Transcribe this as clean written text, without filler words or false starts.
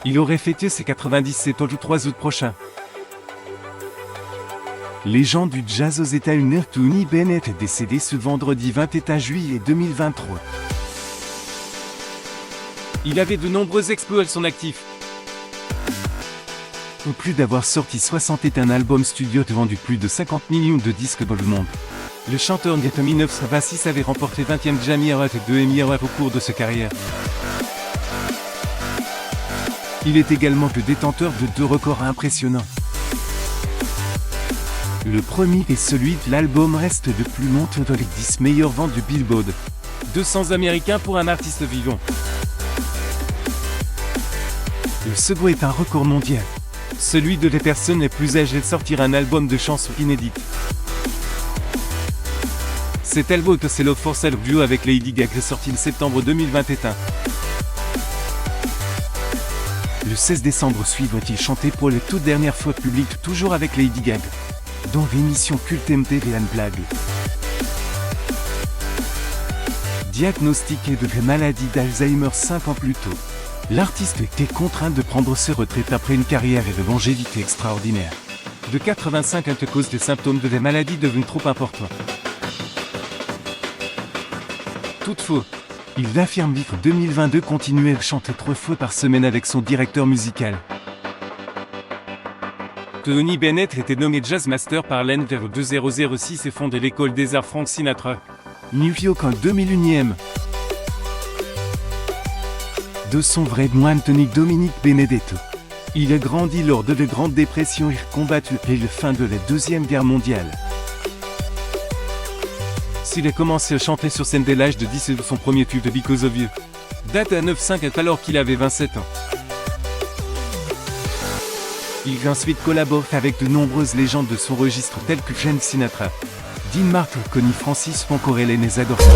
Il aurait fêté ses 97 ans le 3 août prochain. Légende du jazz aux États-Unis, Tony Bennett est décédé ce vendredi 21 juillet 2023. Il avait de nombreux exploits à son actif. En plus d'avoir sorti 61 albums studio et vendu plus de 50 millions de disques dans le monde, le chanteur né en 1926 avait remporté 20e Grammy Award et 2 Emmy Awards au cours de sa carrière. Il est également le détenteur de 2 records impressionnants. Le premier est celui de l'album reste de plus longtemps dans les 10 meilleures ventes du Billboard. 200 américains pour un artiste vivant. Le second est un record mondial. Celui de les personnes les plus âgées de sortir un album de chansons inédites. Cet album c'est Love for Sale duo avec Lady Gaga sorti en septembre 2021. Le 16 décembre suivant, il chantait pour la toute dernière fois publique toujours avec Lady Gaga, dans l'émission culte MTV Unplugged. Diagnostiqué de la maladie d'Alzheimer 5 ans plus tôt, l'artiste était contraint de prendre ses retraites après une carrière et de longévité extraordinaire. De 85 ans à cause des symptômes de la maladie devenus trop importants. Toutefois, il affirme vivre 2022 continuer à chanter 3 fois par semaine avec son directeur musical. Tony Bennett était nommé Jazz Master par l'Enver 2006 et fondé l'école des arts Frank Sinatra, New York en 2001. De son vrai nom Anthony Dominic Benedetto. Il a grandi lors de la Grande Dépression et combattu dès la fin de la Deuxième Guerre mondiale. S'il a commencé à chanter sur scène dès l'âge de 10 et son premier tube de Because of You date à 9-5 alors qu'il avait 27 ans. Il a ensuite collaboré avec de nombreuses légendes de son registre telles que Frank Sinatra, Dean Martin, Connie Francis ou encore Hélène Zadorski.